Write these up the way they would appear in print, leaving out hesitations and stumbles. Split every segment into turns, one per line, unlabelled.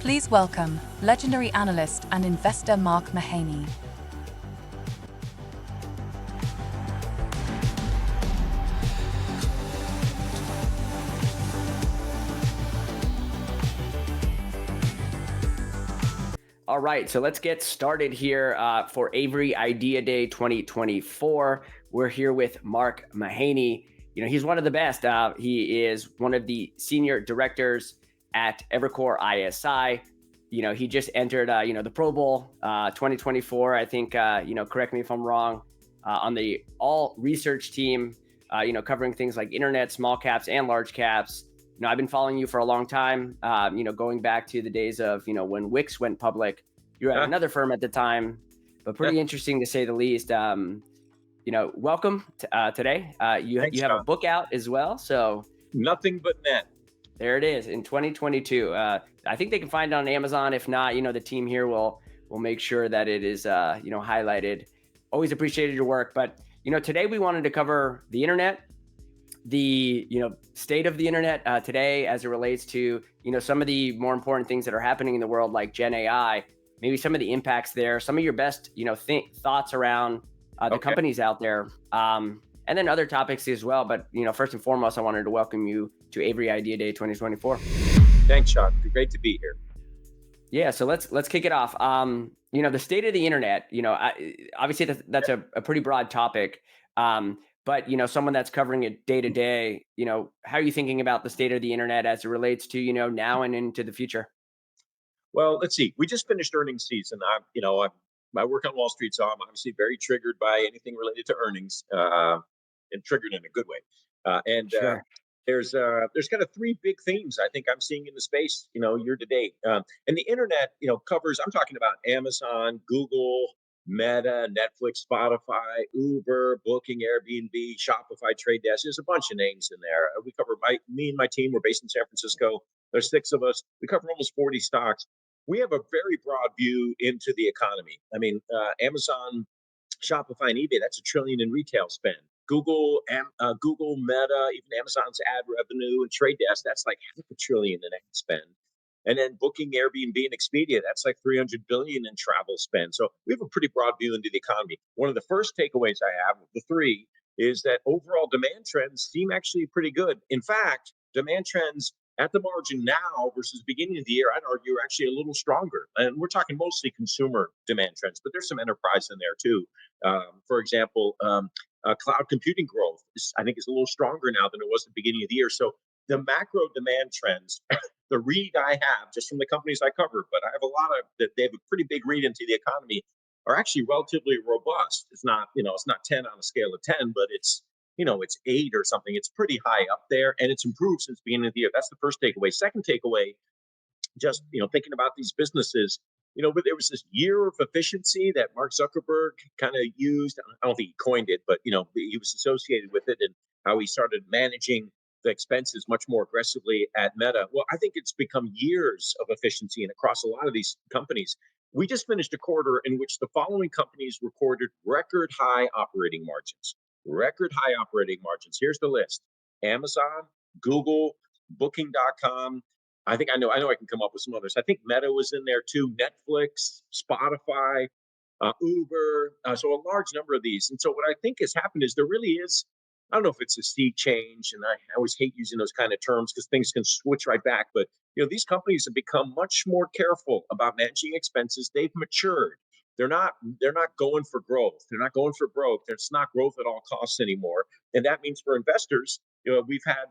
Please welcome legendary analyst and investor Mark Mahaney.
All right, so let's get started here for Avory Idea Day 2024. We're here with Mark Mahaney. He's one of the best. He is one of the senior directors at Evercore ISI. He just entered, the Pro Bowl 2024. I think, correct me if I'm wrong, on the all research team, covering things like internet, small caps, and large caps. I've been following you for a long time, going back to the days of, when Wix went public. You were at another firm at the time, but pretty interesting to say the least. Welcome today.
Thanks,
You have a
John.
book out as well. So
Nothing but net.
there it is in 2022. I think they can find it on Amazon. If not, the team here will make sure that it is, highlighted. Always appreciated your work. But, today we wanted to cover the internet, the state of the internet today as it relates to some of the more important things that are happening in the world, like Gen AI, maybe some of the impacts there, some of your best thoughts around the companies out there, and then other topics as well. But first and foremost, I wanted to welcome you to Avory Idea Day 2024.
Thanks, Sean. Great to be here.
Yeah, so let's kick it off. The state of the internet, obviously that's a pretty broad topic. But someone that's covering it day to day, how are you thinking about the state of the internet as it relates to now and into the future?
Well, let's see. We just finished earnings season. I work on Wall Street, so I'm obviously very triggered by anything related to earnings, and triggered in a good way. And
Sure.
there's kind of three big themes I think I'm seeing in the space, year to date. And the internet, covers. I'm talking about Amazon, Google, Meta, Netflix, Spotify, Uber, Booking, Airbnb, Shopify, Trade Desk. There's a bunch of names in there. We cover me and my team. We're based in San Francisco. There's six of us. We cover almost 40 stocks. We have a very broad view into the economy. I mean, Amazon, Shopify, and eBay, that's $1 trillion in retail spend. Google, Meta, even Amazon's ad revenue and Trade Desk, that's like $500 billion in ad spend. And then Booking, Airbnb, and Expedia, that's like 300 billion in travel spend. So we have a pretty broad view into the economy. One of the first takeaways I have, the three, is that overall demand trends seem actually pretty good. In fact, demand trends at the margin now versus the beginning of the year, I'd argue, are actually a little stronger. And we're talking mostly consumer demand trends, but there's some enterprise in there too. For example, cloud computing growth I think is a little stronger now than it was at the beginning of the year. So the macro demand trends, the read I have just from the companies I cover, but I have a lot of that they have a pretty big read into the economy, are actually relatively robust. It's not 10 on a scale of 10, but it's 8 or something. It's pretty high up there, and it's improved since the beginning of the year. That's the first takeaway. Second takeaway, just thinking about these businesses, but there was this year of efficiency that Mark Zuckerberg kind of used. I don't think he coined it, but he was associated with it, and how he started managing the expenses much more aggressively at Meta. Well, I think it's become years of efficiency and across a lot of these companies. We just finished a quarter in which the following companies recorded record high operating margins. Record high operating margins. Here's the list: Amazon, Google, Booking.com. I know I can come up with some others. I think Meta was in there too, Netflix, Spotify, Uber. So a large number of these. And so what I think has happened is there really is, I don't know if it's a sea change, and I always hate using those kind of terms because things can switch right back. But these companies have become much more careful about managing expenses. They've matured. They're not going for growth. They're not going for growth. It's not growth at all costs anymore. And that means for investors, we've had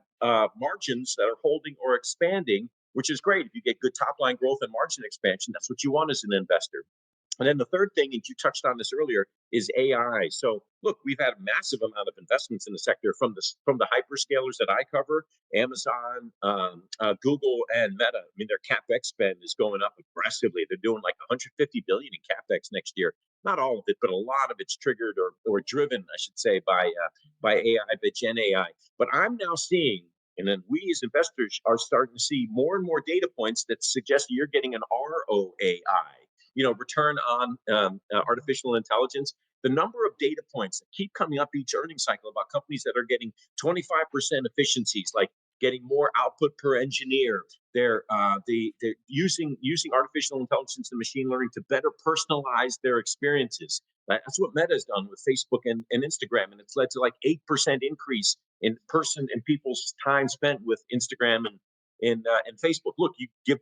margins that are holding or expanding, which is great. If you get good top line growth and margin expansion, that's what you want as an investor. And then the third thing, and you touched on this earlier, is AI. So look, we've had a massive amount of investments in the sector from the hyperscalers that I cover, Amazon, Google, and Meta. I mean, their capex spend is going up aggressively. They're doing like 150 billion in capex next year. Not all of it, but a lot of it's triggered or driven, I should say, by AI, by Gen AI. But I'm now seeing, and then we as investors are starting to see more and more data points that suggest you're getting an ROAI, return on artificial intelligence. The number of data points that keep coming up each earnings cycle about companies that are getting 25% efficiencies, like getting more output per engineer, They're using artificial intelligence and machine learning to better personalize their experiences. That's what Meta has done with Facebook and Instagram, and it's led to like 8% increase in people's time spent with Instagram and Facebook. Look, you give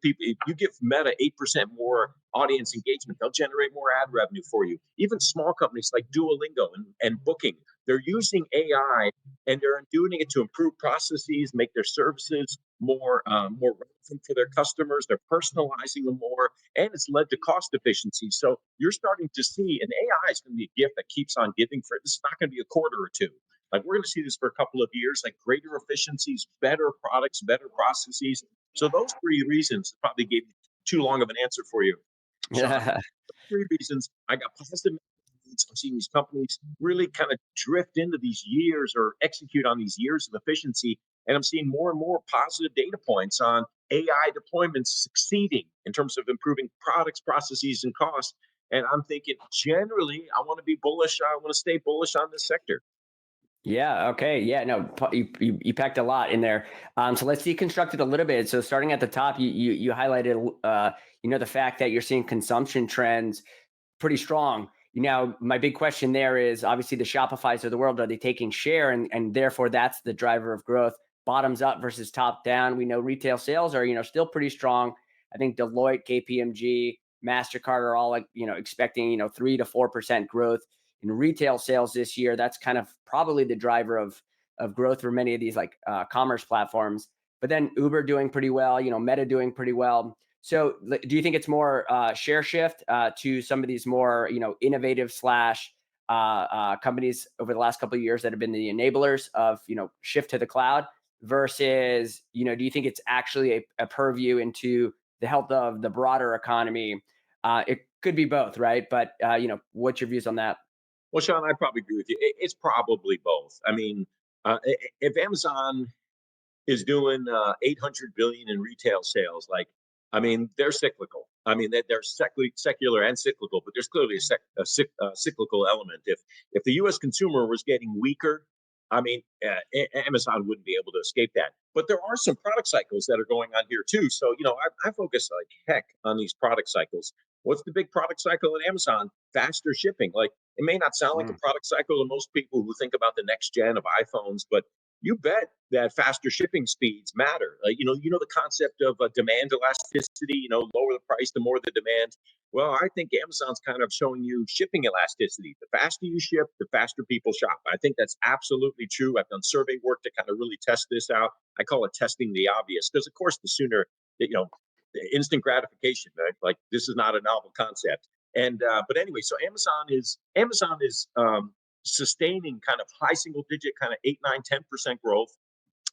Meta 8% more audience engagement, they'll generate more ad revenue for you. Even small companies like Duolingo and Booking, they're using AI and they're doing it to improve processes, make their services more relevant for their customers. They're personalizing them more, and it's led to cost efficiency. So you're starting to see, and AI is going to be a gift that keeps on giving. For this is not going to be a quarter or two. Like we're going to see this for a couple of years, like greater efficiencies, better products, better processes. So those three reasons probably gave you too long of an answer for you, Sean. Three reasons I got positive. I'm seeing these companies really kind of drift into these years or execute on these years of efficiency. And I'm seeing more and more positive data points on AI deployments succeeding in terms of improving products, processes, and costs. And I'm thinking generally, I want to be bullish. I want to stay bullish on this sector.
Yeah. Okay. Yeah. No, you packed a lot in there. So let's deconstruct it a little bit. So starting at the top, you highlighted, the fact that you're seeing consumption trends pretty strong. Now, my big question there is obviously the Shopify's of the world, are they taking share? And therefore that's the driver of growth, bottoms up versus top down. We know retail sales are, still pretty strong. I think Deloitte, KPMG, MasterCard are all like, expecting, 3 to 4% growth in retail sales this year. That's kind of probably the driver of growth for many of these like commerce platforms. But then Uber doing pretty well, Meta doing pretty well. So do you think it's more share shift to some of these more, innovative slash companies over the last couple of years that have been the enablers of, shift to the cloud versus, do you think it's actually a purview into the health of the broader economy? It could be both, right? But, what's your views on that?
Well, Sean, I probably agree with you. It's probably both. I mean, if Amazon is doing 800 billion in retail sales. Like, I mean, they're cyclical. I mean, they're secular and cyclical, but there's clearly a cyclical element. If the U.S. consumer was getting weaker, I mean, Amazon wouldn't be able to escape that. But there are some product cycles that are going on here too. So I focus like heck on these product cycles. What's the big product cycle at Amazon? Faster shipping. Like it may not sound like a
Mm.
product cycle to most people who think about the next gen of iPhones, but you bet that faster shipping speeds matter. The concept of demand elasticity. Lower the price, the more the demand. Well, I think Amazon's kind of showing you shipping elasticity. The faster you ship, the faster people shop. I think that's absolutely true. I've done survey work to kind of really test this out. I call it testing the obvious because, of course, the sooner the instant gratification, right? Like this is not a novel concept. And but anyway, so Amazon is sustaining kind of high single digit, kind of 8, 9, 10% growth.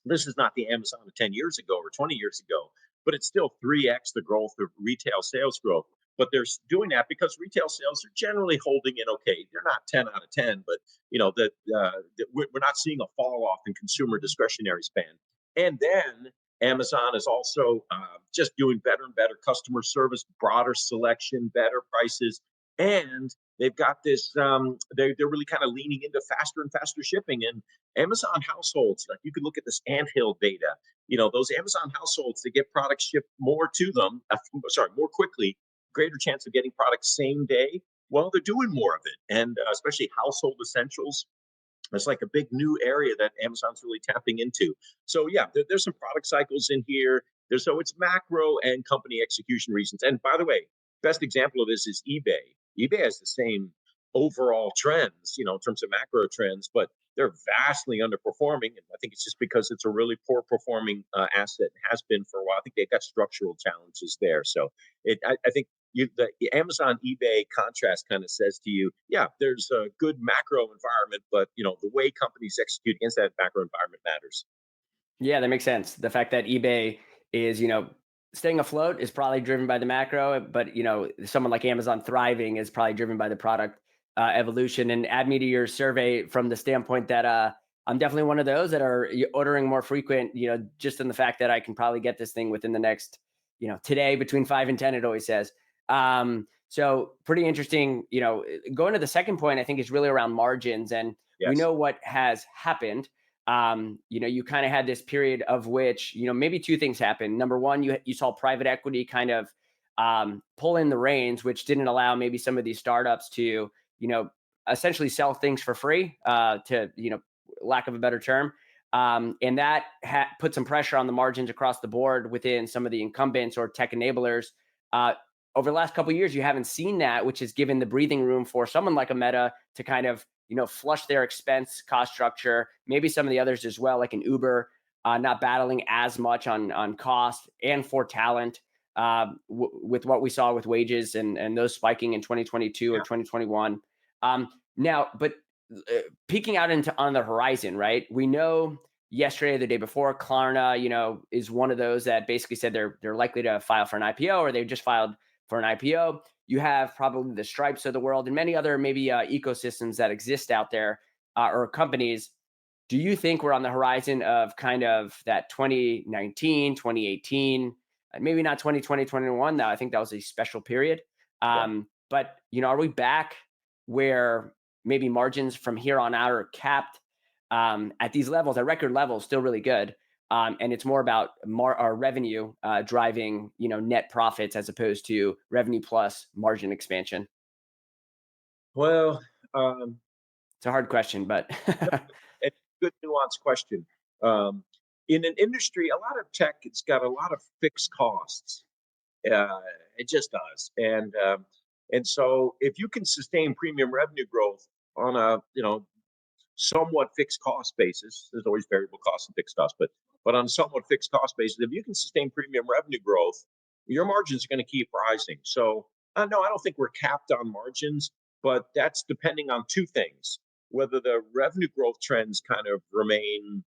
This is not the Amazon of 10 years ago or 20 years ago, but it's still 3x the growth of retail sales growth. But they're doing that because retail sales are generally holding in okay. They're not 10 out of 10, but we're not seeing a fall off in consumer discretionary spend. And then Amazon is also just doing better and better customer service, broader selection, better prices, and they've got this. They're really kind of leaning into faster and faster shipping. And Amazon households, like you could look at this anthill data. Those Amazon households, they get products shipped more to them. More quickly, greater chance of getting products same day. Well, they're doing more of it, and especially household essentials. It's like a big new area that Amazon's really tapping into. So yeah, there's some product cycles in here. So it's macro and company execution reasons. And by the way, best example of this is eBay. eBay has the same overall trends, in terms of macro trends, but they're vastly underperforming. And I think it's just because it's a really poor performing asset, has been for a while. I think they've got structural challenges there. So I think the Amazon eBay contrast kind of says to you, yeah, there's a good macro environment, but the way companies execute against that macro environment matters.
Yeah, that makes sense. The fact that eBay is, staying afloat is probably driven by the macro, but someone like Amazon thriving is probably driven by the product evolution. And add me to your survey from the standpoint that I'm definitely one of those that are ordering more frequent. Just in the fact that I can probably get this thing within the next, today between 5 and 10. It always says. So pretty interesting. Going to the second point, I think is really around margins, and we
Yes.
know what has happened. You kind of had this period of which, maybe two things happened. Number one, you saw private equity kind of pull in the reins, which didn't allow maybe some of these startups to, you know, essentially sell things for free, to, lack of a better term. And that put some pressure on the margins across the board within some of the incumbents or tech enablers. Uh, Over the last couple of years, you haven't seen that, which has given the breathing room for someone like a Meta to kind of, flush their expense cost structure. Maybe some of the others as well, like an Uber, not battling as much on cost and for talent, with what we saw with wages and those spiking in 2022 or
Yeah.
2021. Now, but peeking out into on the horizon, right? We know yesterday, the day before, Klarna, is one of those that basically said they're likely to file for an IPO, or they just filed for an IPO. You have probably the Stripes of the world and many other maybe ecosystems that exist out there, or companies. Do you think we're on the horizon of kind of that 2019, 2018, maybe not 2020, 2021? Now, I think that was a special period.
Yeah.
But, are we back where maybe margins from here on out are capped, at these levels, at record levels, still really good? And it's more about our revenue driving, net profits as opposed to revenue plus margin expansion.
Well, um,
It's a hard question, but
it's a good nuanced question. Um, in an industry, a lot of tech, it's got a lot of fixed costs. Uh, it just does, and so if you can sustain premium revenue growth on a somewhat fixed cost basis, there's always variable costs and fixed costs, but on a somewhat fixed cost basis, if you can sustain premium revenue growth, your margins are going to keep rising. So no, I don't think we're capped on margins, but that's depending on two things: whether the revenue growth trends kind of remain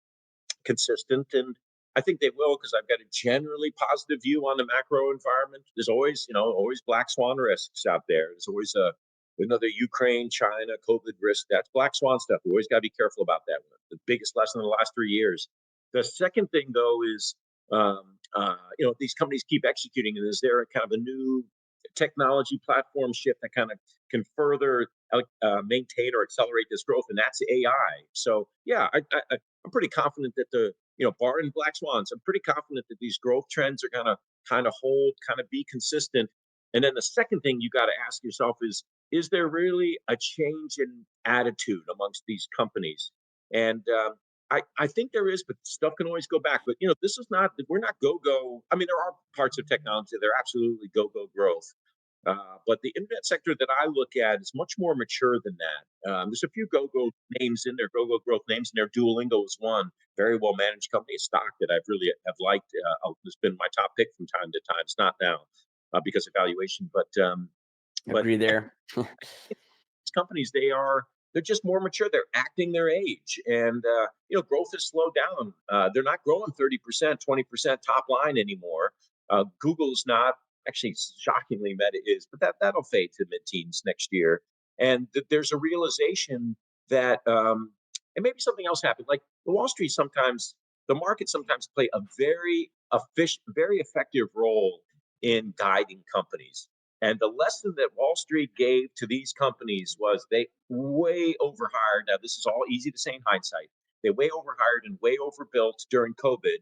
consistent, and I think they will, because I've got a generally positive view on the macro environment. There's always, always black swan risks out there. There's always another Ukraine, China, COVID risk. That's black swan stuff. We always got to be careful about that. The biggest lesson in the last 3 years. The second thing, though, is these companies keep executing, and is there a kind of a new technology platform shift that kind of can further maintain or accelerate this growth, and that's AI. So yeah, I'm pretty confident that barring black swans, I'm pretty confident that these growth trends are gonna kind of hold, kind of be consistent. And then the second thing you got to ask yourself is there really a change in attitude amongst these companies? And I think there is, but stuff can always go back. But this is not, we're not go go. I mean, there are parts of technology that are absolutely go go growth. But the internet sector that I look at is much more mature than that. There's a few go-go names in there, go-go growth names in there. Duolingo is one very well-managed company, a stock that I've really have liked. It's been my top pick from time to time. It's not now because of valuation, but
agree there.
companies they're just more mature. They're acting their age, and growth has slowed down. They're not growing 30%, 20% top line anymore. Google's not, actually, shockingly, Meta is, but that'll fade to mid-teens next year. And there's a realization that and maybe something else happened. Like the market sometimes play a very effective role in guiding companies. And the lesson that Wall Street gave to these companies was they way overhired. Now, this is all easy to say in hindsight. They way overhired and way overbuilt during COVID.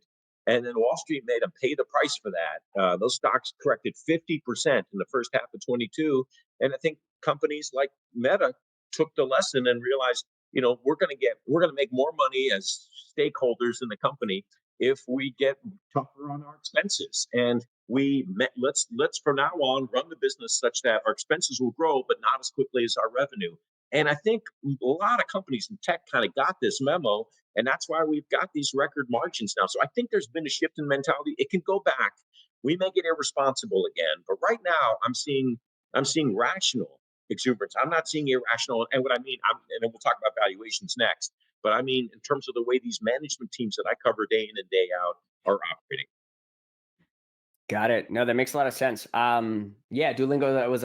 And then Wall Street made them pay the price for that. Those stocks corrected 50% in the first half of 22. And I think companies like Meta took the lesson and realized, we're going to make more money as stakeholders in the company if we get tougher on our expenses. And let's from now on run the business such that our expenses will grow, but not as quickly as our revenue. And I think a lot of companies in tech kind of got this memo, and that's why we've got these record margins now. So I think there's been a shift in mentality. It can go back. We may get irresponsible again, but right now I'm seeing rational exuberance. I'm not seeing irrational. And what I mean, and then we'll talk about valuations next. But I mean, in terms of the way these management teams that I cover day in and day out are operating.
Got it. No, that makes a lot of sense. Yeah, Duolingo, that was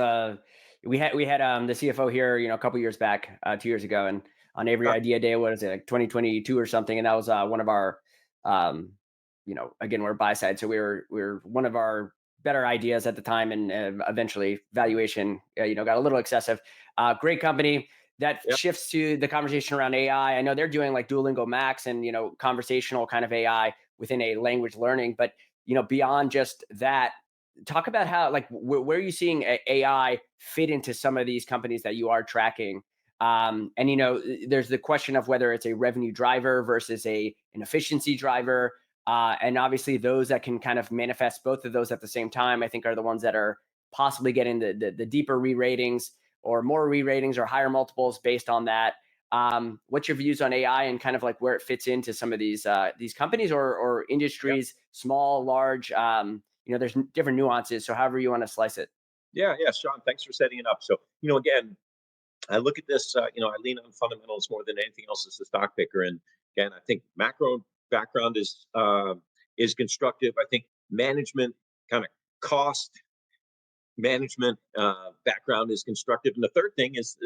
we had the CFO here, a couple years back, 2 years ago, and on Avery
Uh,
Idea Day, what is it, like 2022 or something, and that was one of our, um, again, we're buy side, so we were one of our better ideas at the time, and eventually valuation, got a little excessive. Great company. that
Yeah.
shifts to the conversation around AI. I know they're doing like Duolingo Max and conversational kind of AI within a language learning, but beyond just that, talk about how like where are you seeing AI fit into some of these companies that you are tracking? And there's the question of whether it's a revenue driver versus an efficiency driver. And obviously, those that can kind of manifest both of those at the same time, I think, are the ones that are possibly getting the deeper re-ratings or more re-ratings or higher multiples based on that. What's your views on AI and kind of like where it fits into some of these companies or
Yeah.
industries, small, large? There's different nuances. So however you want to slice it.
Yeah. Yeah. Sean, thanks for setting it up. So, again, I look at this, I lean on fundamentals more than anything else as a stock picker. And again, I think macro background is constructive. I think management kind of cost management background is constructive. And the third thing is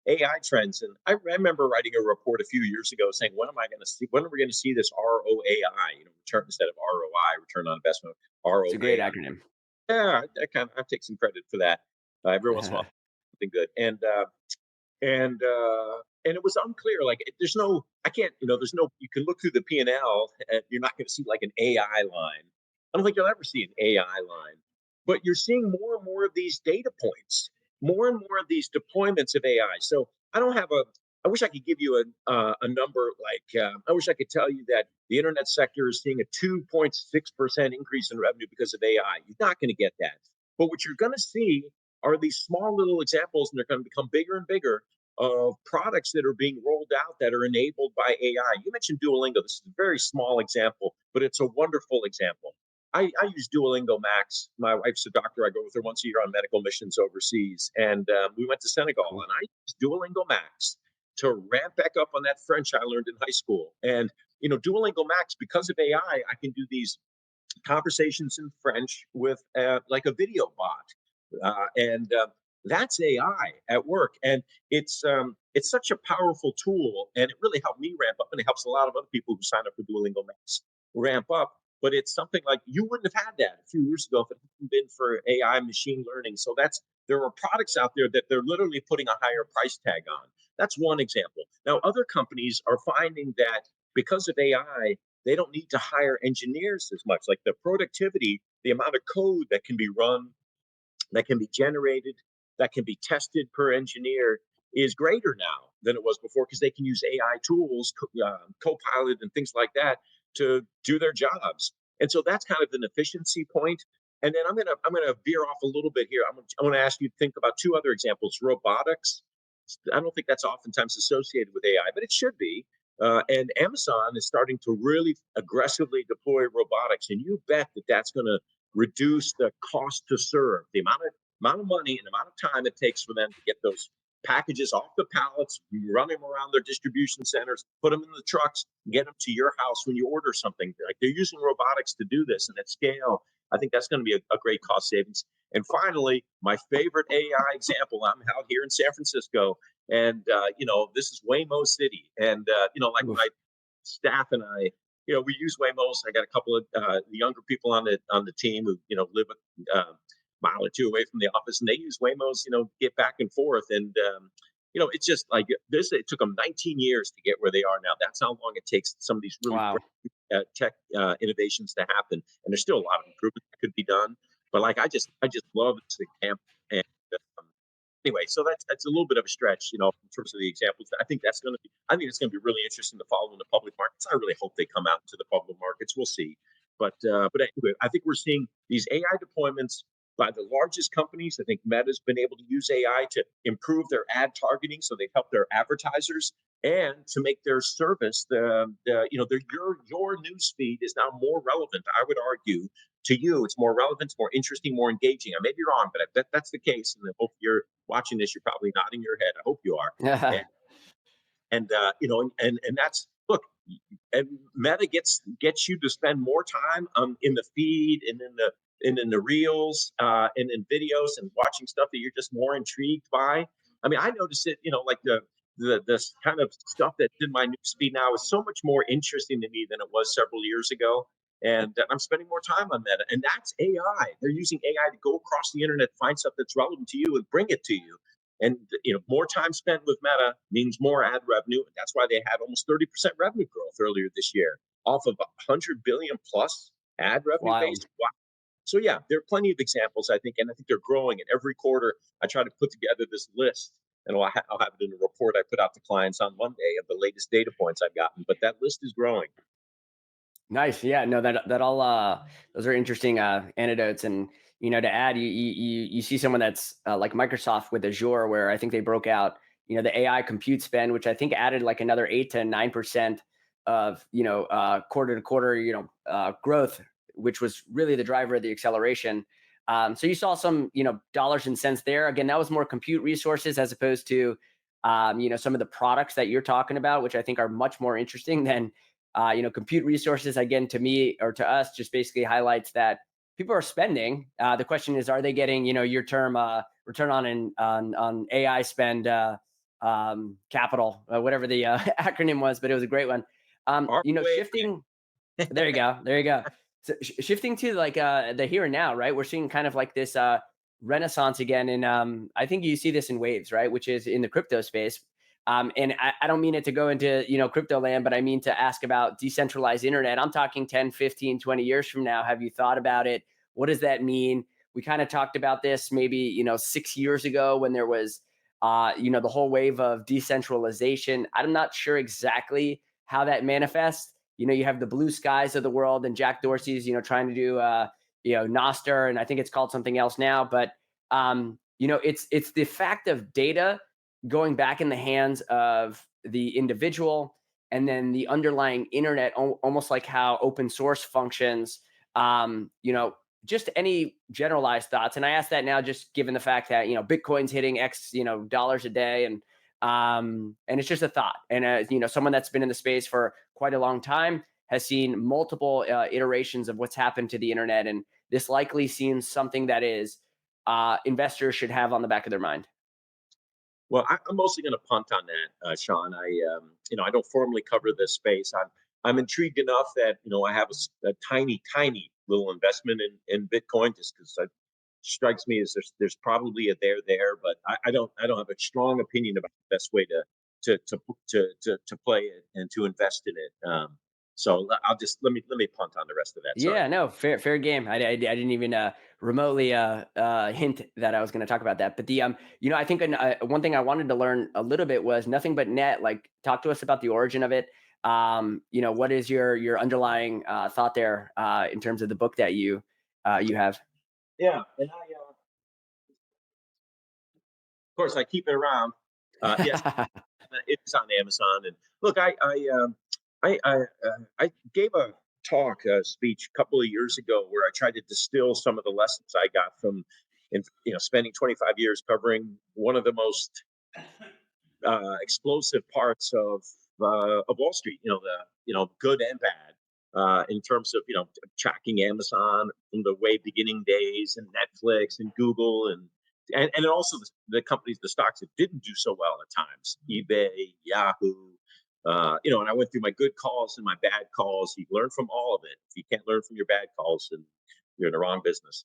AI trends. And I remember writing a report a few years ago saying, when am I going to see? When are we going to see this ROAI? Return instead of ROI, return on investment,
It's a great
ROAI.
acronym.
Yeah, I take some credit for that. Every once in a while, something good. And it was unclear. Like, there's no, I can't, there's no. You can look through the P&L, and you're not going to see like an AI line. I don't think you'll ever see an AI line, but you're seeing more and more of these data points, more and more of these deployments of AI. So I don't have a. I wish I could give you a number. Like, I wish I could tell you that the internet sector is seeing a 2.6% increase in revenue because of AI. You're not going to get that. But what you're going to see are these small little examples, and they're going to become bigger and bigger, of products that are being rolled out that are enabled by AI. You mentioned Duolingo. This is a very small example, but it's a wonderful example. I use Duolingo Max. My wife's a doctor. I go with her once a year on medical missions overseas. And we went to Senegal,
Cool.
and I used Duolingo Max to ramp back up on that French I learned in high school. And, Duolingo Max, because of AI, I can do these conversations in French with like a video bot, and that's AI at work, and it's such a powerful tool, and it really helped me ramp up, and it helps a lot of other people who sign up for Duolingo Max ramp up. But it's something like you wouldn't have had that a few years ago if it hadn't been for AI machine learning. So there are products out there that they're literally putting a higher price tag on. That's one example. Now, other companies are finding that because of AI, they don't need to hire engineers as much. Like the productivity, the amount of code that can be run, that can be generated, that can be tested per engineer is greater now than it was before because they can use AI tools, Copilot, and things like that to do their jobs. And so that's kind of an efficiency point. And then I'm gonna veer off a little bit here. I want to ask you to think about two other examples. Robotics. I don't think that's oftentimes associated with AI, but it should be. And Amazon is starting to really aggressively deploy robotics, and you bet that that's going to reduce the cost to serve, the amount of money and amount of time it takes for them to get those packages off the pallets, run them around their distribution centers, put them in the trucks, get them to your house when you order something. Like, they're using robotics to do this, and at scale, I think that's going to be a great cost savings. And finally, my favorite AI example. I'm out here in San Francisco, and this is Waymo City, and like my
Oof.
staff and I, we use Waymos. I got a couple of younger people on the team who live a mile or two away from the office, and they use Waymos, get back and forth. And it's just like this. It took them 19 years to get where they are now. That's how long it takes some of these really
Wow.
great tech innovations to happen. And there's still a lot of improvement that could be done. But like I just love this example. And um, anyway, so that's a little bit of a stretch, in terms of the examples. I think it's going to be really interesting to follow in the public markets. I really hope they come out into the public markets. We'll see. But anyway, I think we're seeing these AI deployments by the largest companies. I think Meta's been able to use AI to improve their ad targeting, so they've helped their advertisers, and to make their service your news feed is now more relevant. I would argue to you, it's more relevant, it's more interesting, more engaging. I may be wrong, but I bet that's the case. And I hope you're watching this. You're probably nodding your head. I hope you are. And and that's look. And Meta gets you to spend more time in the feed and in the reels and in videos and watching stuff that you're just more intrigued by. I mean, I notice it. Like this kind of stuff that's in my news feed now is so much more interesting to me than it was several years ago. And I'm spending more time on Meta, and that's AI. They're using AI to go across the internet, find stuff that's relevant to you, and bring it to you. And more time spent with Meta means more ad revenue. That's why they had almost 30% revenue growth earlier this year off of 100 billion plus ad revenue base.
Wild.
Wow. So yeah, there are plenty of examples, I think, and I think they're growing. And every quarter, I try to put together this list, and I'll have it in a report I put out to clients on Monday of the latest data points I've gotten. But that list is growing.
Nice. Yeah, no, that all those are interesting anecdotes. And to add, you see someone that's like Microsoft with Azure, where I think they broke out the AI compute spend, which I think added like another 8 to 9% of quarter to quarter growth, which was really the driver of the acceleration. So you saw some dollars and cents there. Again, that was more compute resources as opposed to some of the products that you're talking about, which I think are much more interesting than compute resources. Again, to me or to us, just basically highlights that people are spending. The question is, are they getting your term return on AI spend, capital, whatever the acronym was, but it was a great one.
ROA.
Shifting. There you go. There you go. So shifting to like the here and now, right? We're seeing kind of like this renaissance again, and I think you see this in waves, right? Which is in the crypto space. And I don't mean it to go into crypto land, but I mean to ask about decentralized internet. I'm talking 10, 15, 20 years from now. Have you thought about it? What does that mean? We kind of talked about this maybe 6 years ago when there was the whole wave of decentralization. I'm not sure exactly how that manifests. You have the blue skies of the world and Jack Dorsey's, trying to do, Noster, and I think it's called something else now. But, it's the fact of data going back in the hands of the individual and then the underlying internet, almost like how open source functions. Um, you know, just any generalized thoughts. And I ask that now, just given the fact that Bitcoin's hitting X dollars a day, and it's just a thought. And someone that's been in the space for quite a long time has seen multiple iterations of what's happened to the internet, and this likely seems something that is investors should have on the back of their mind.
Well, I'm mostly going to punt on that, Sean. I don't formally cover this space. I'm intrigued enough that I have a tiny, tiny little investment in Bitcoin, just because it strikes me as there's probably a there, but I don't have a strong opinion about the best way to play it and to invest in it. So I'll just let me punt on the rest of that. Sorry.
Yeah, no, fair game. I didn't even remotely hint that I was going to talk about that. But I think one thing I wanted to learn a little bit was nothing but net. Like, talk to us about the origin of it. What is your underlying thought there in terms of the book that you have?
Yeah, and of course I keep it around. Yes, it's on Amazon. And look, I gave a talk, a speech a couple of years ago where I tried to distill some of the lessons I got from, spending 25 years covering one of the most explosive parts of Wall Street. The good and bad. In terms of tracking Amazon from the way beginning days, and Netflix and Google, and also the companies, the stocks that didn't do so well at times, eBay, Yahoo. And I went through my good calls and my bad calls. You learn from all of it. If you can't learn from your bad calls, then you're in the wrong business.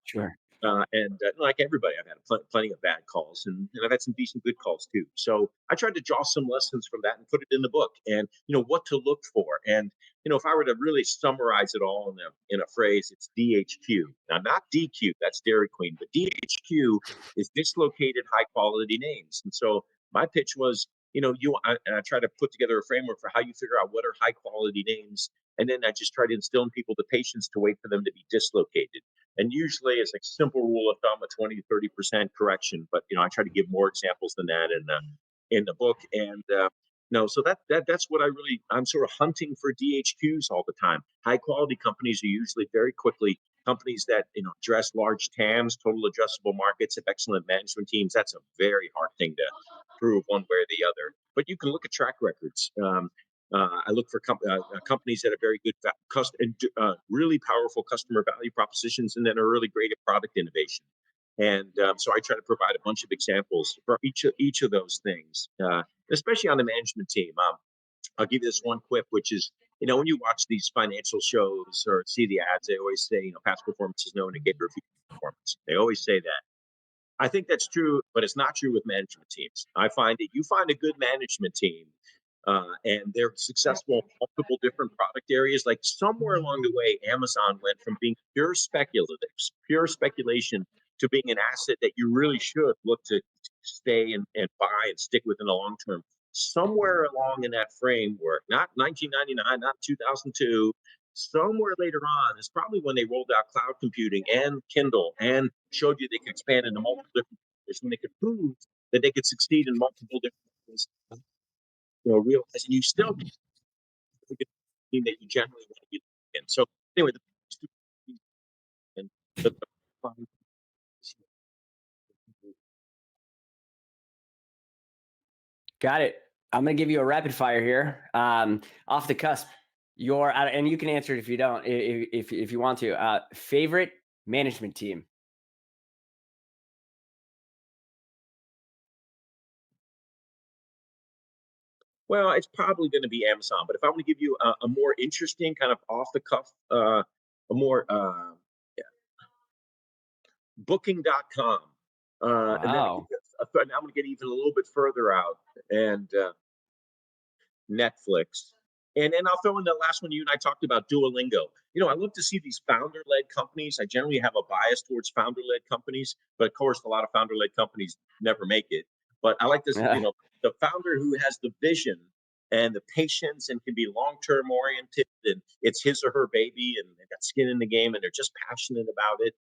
Sure.
Like everybody, I've had plenty of bad calls, and I've had some decent good calls too. So I tried to draw some lessons from that and put it in the book, and what to look for. And if I were to really summarize it all in a phrase, it's DHQ. Now, not DQ, that's Dairy Queen, but DHQ is dislocated high quality names. And so my pitch was, and I try to put together a framework for how you figure out what are high quality names, and then I just try to instill in people the patience to wait for them to be dislocated. And usually it's like simple rule of thumb, a 20 to 30% correction. But I try to give more examples than that in the book. And no, so that's what I'm sort of hunting for DHQs all the time. High quality companies are usually very quickly companies that address large TAMs, total addressable markets, have excellent management teams. That's a very hard thing to prove one way or the other. But you can look at track records. I look for companies that have very good and really powerful customer value propositions, and then are really great at product innovation. And so I try to provide a bunch of examples for each of those things, especially on the management team. I'll give you this one quip, which is, when you watch these financial shows or see the ads, they always say, past performance is no indicator of future performance. They always say that. I think that's true, but it's not true with management teams. I find that you find a good management team, and they're successful in multiple different product areas. Like somewhere along the way, Amazon went from being pure speculation, to being an asset that you really should look to stay and buy and stick with in the long term. Somewhere along in that framework, not 1999, not 2002, somewhere later on is probably when they rolled out cloud computing and Kindle and showed you they could expand into multiple different areas, when they could prove that they could succeed in multiple different areas, realizing you still get a good team that you generally want to be in. So anyway, and the,
Got it. I'm going to give you a rapid fire here. Off the cusp, and you can answer it if you don't, if you want to. Favorite management team?
well, it's probably going to be Amazon. But if I want to give you a more interesting kind of off the cuff, a more booking.com. And then
Wow.
I'm going to get even a little bit further out, and Netflix. And then I'll throw in the last one you and I talked about, Duolingo. I love to see these founder-led companies. I generally have a bias towards founder-led companies, but of course, a lot of founder-led companies never make it. But I like this, the founder who has the vision and the patience and can be long-term oriented, and it's his or her baby, and they got skin in the game, and they're just passionate about it.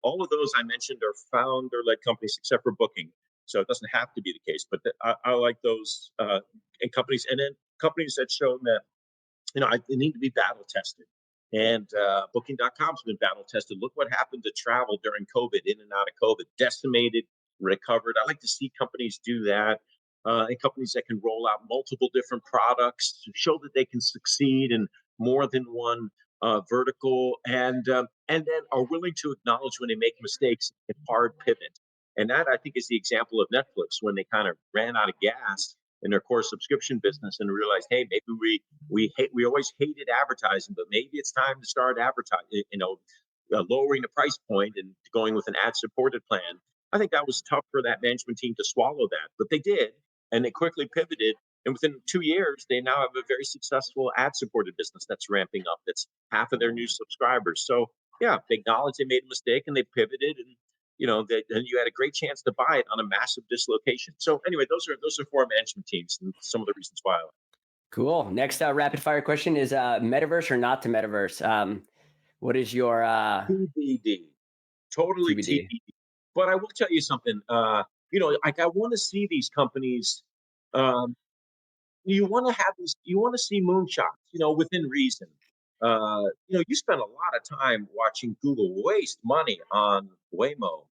All of those I mentioned are founder-led companies, except for Booking. So it doesn't have to be the case, but I like those and companies, and then companies that show that they need to be battle tested. And Booking.com's been battle tested. Look what happened to travel during COVID, in and out of COVID, decimated, recovered. I like to see companies do that, and companies that can roll out multiple different products to show that they can succeed in more than one vertical, and then are willing to acknowledge when they make mistakes and hard pivot. And that, I think, is the example of Netflix, when they kind of ran out of gas in their core subscription business and realized, hey, maybe we always hated advertising, but maybe it's time to start advertising. Lowering the price point and going with an ad supported plan. I think that was tough for that management team to swallow that, but they did, and they quickly pivoted. And within 2 years, they now have a very successful ad supported business that's ramping up. That's half of their new subscribers. So yeah, they acknowledged they made a mistake and they pivoted, and and you had a great chance to buy it on a massive dislocation. So anyway, those are four management teams, and some of the reasons why I like
Cool. Next rapid fire question is metaverse or not to metaverse? What is your
TBD, totally
TBD?
TBD. But I will tell you something. Like I want to see these companies. Um, you want to have these. You want to see moonshots. Within reason. You spend a lot of time watching Google waste money on Waymo.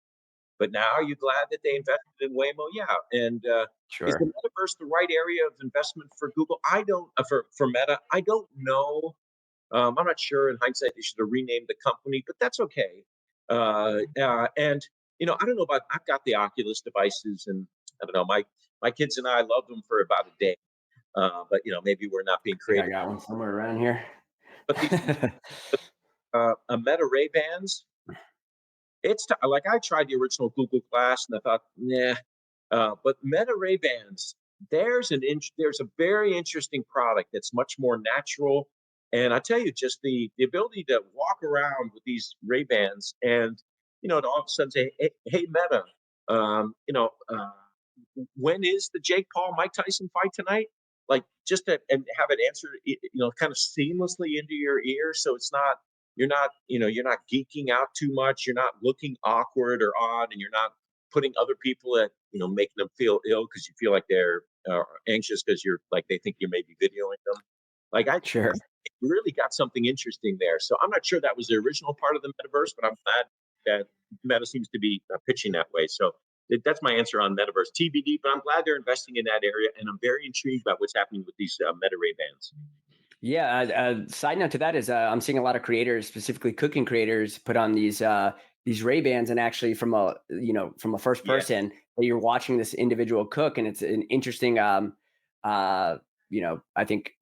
But now, are you glad that they invested in Waymo? Yeah. And is the
Sure.
metaverse the right area of investment for Google? I don't for Meta. I don't know. I'm not sure. In hindsight, they should have renamed the company, but that's okay. And I don't know about. I've got the Oculus devices, and I don't know. My kids and I loved them for about a day. But maybe we're not being
I think I
creative.
got one somewhere around here.
But these Meta Ray Bans, like I tried the original Google Glass, and I thought, nah. But Meta Ray Bans, there's a very interesting product that's much more natural. And I tell you, just the ability to walk around with these Ray Bans, and to all of a sudden say, hey Meta, when is the Jake Paul Mike Tyson fight tonight? Like, just to, and have it answered, kind of seamlessly into your ear, so it's not you're not geeking out too much, you're not looking awkward or odd, and you're not putting other people at making them feel ill because you feel like they're anxious because you're like they think you're maybe videoing them. Like I
Sure.
really got something interesting there. So I'm not sure that was the original part of the metaverse, but I'm glad that Meta seems to be pitching that way. So that's my answer on metaverse TBD. But I'm glad they're investing in that area, and I'm very intrigued about what's happening with these Meta Ray bands.
Yeah. Side note to that is I'm seeing a lot of creators, specifically cooking creators, put on these Ray Bans, and actually from a first
Yeah,
person that you're watching this individual cook, and it's an interesting I think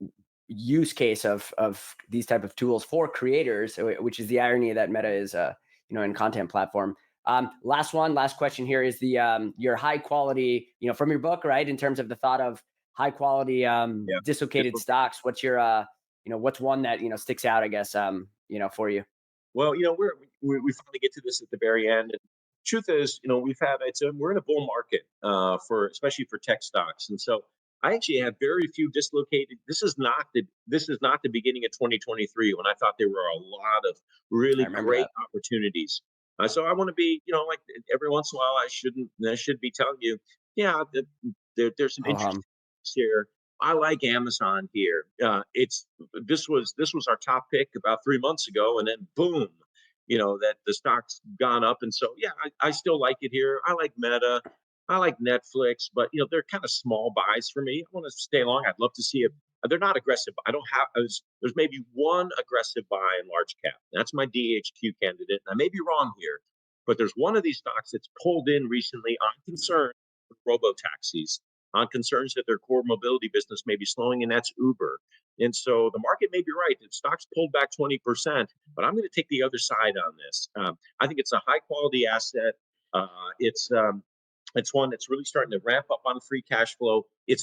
use case of these type of tools for creators, which is the irony that Meta is in content platform. Last question here is the your high quality, from your book, right? In terms of the thought of high quality
Yeah.
dislocated stocks, what's your what's one that sticks out, I guess, for you?
Well, we finally get to this at the very end. And truth is, we've had it's a, we're in a bull market for especially for tech stocks, and so I actually have very few dislocated. This is not the beginning of 2023 when I thought there were a lot of
I
really
remember
great
that.
opportunities. So I want to be, like every once in a while, I should be telling you, yeah, there's some
Ho hum.
interesting things here. I like Amazon here. This was our top pick about 3 months ago, and then boom, that the stock's gone up, and so yeah, I still like it here. I like Meta, I like Netflix, but they're kind of small buys for me. I want to stay long. I'd love to see if they're not aggressive. I don't have. There's maybe one aggressive buy in large cap. That's my DHQ candidate, and I may be wrong here, but there's one of these stocks that's pulled in recently on concern with robo taxis, on concerns that their core mobility business may be slowing, and that's Uber. And so the market may be right. The stock's pulled back 20%, but I'm going to take the other side on this. I think it's a high quality asset. Uh, it's it's one that's really starting to ramp up on free cash flow. It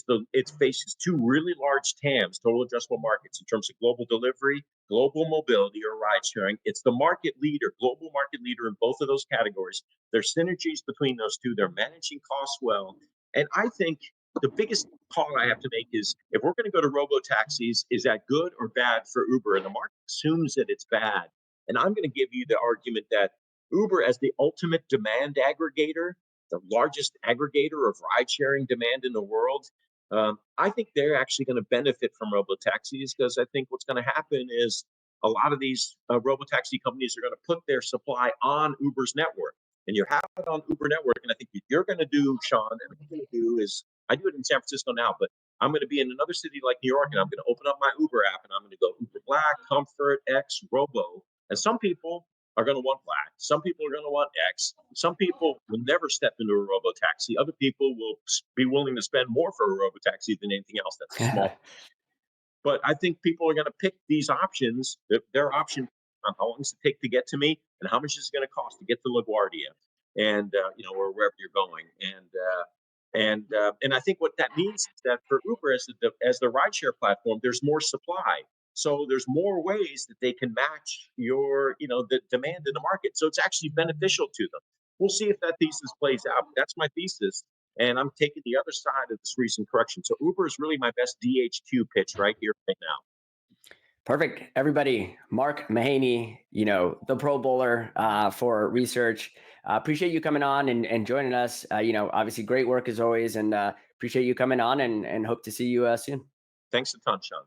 faces two really large TAMs, total addressable markets, in terms of global delivery, global mobility, or ride sharing. It's the market leader, global market leader in both of those categories. There's synergies between those two. They're managing costs well, and I think the biggest call I have to make is if we're going to go to robo taxis, is that good or bad for Uber? And the market assumes that it's bad. And I'm going to give you the argument that Uber, as the ultimate demand aggregator, the largest aggregator of ride sharing demand in the world, I think they're actually going to benefit from robo taxis, because I think what's going to happen is a lot of these robo taxi companies are going to put their supply on Uber's network. And you have it on Uber network. And I think what you're going to do, Sean, and I'm going to do is I do it in San Francisco now, but I'm going to be in another city like New York, and I'm going to open up my Uber app, and I'm going to go Uber Black, Comfort, X, Robo. And some people are going to want Black. Some people are going to want X. Some people will never step into a robo taxi. Other people will be willing to spend more for a robo taxi than anything else. That's a small. But I think people are going to pick these options, their option on how long does it take to get to me, and how much is it going to cost to get to LaGuardia, and or wherever you're going. And I think what that means is that for Uber, as the rideshare platform, there's more supply. So there's more ways that they can match the demand in the market. So it's actually beneficial to them. We'll see if that thesis plays out. That's my thesis. And I'm taking the other side of this recent correction. So Uber is really my best DHQ pitch right here, right now.
Perfect. Everybody, Mark Mahaney, the Pro Bowler for research. Appreciate you coming on and joining us. Obviously great work as always, and appreciate you coming on and hope to see you soon.
Thanks a ton, Sean.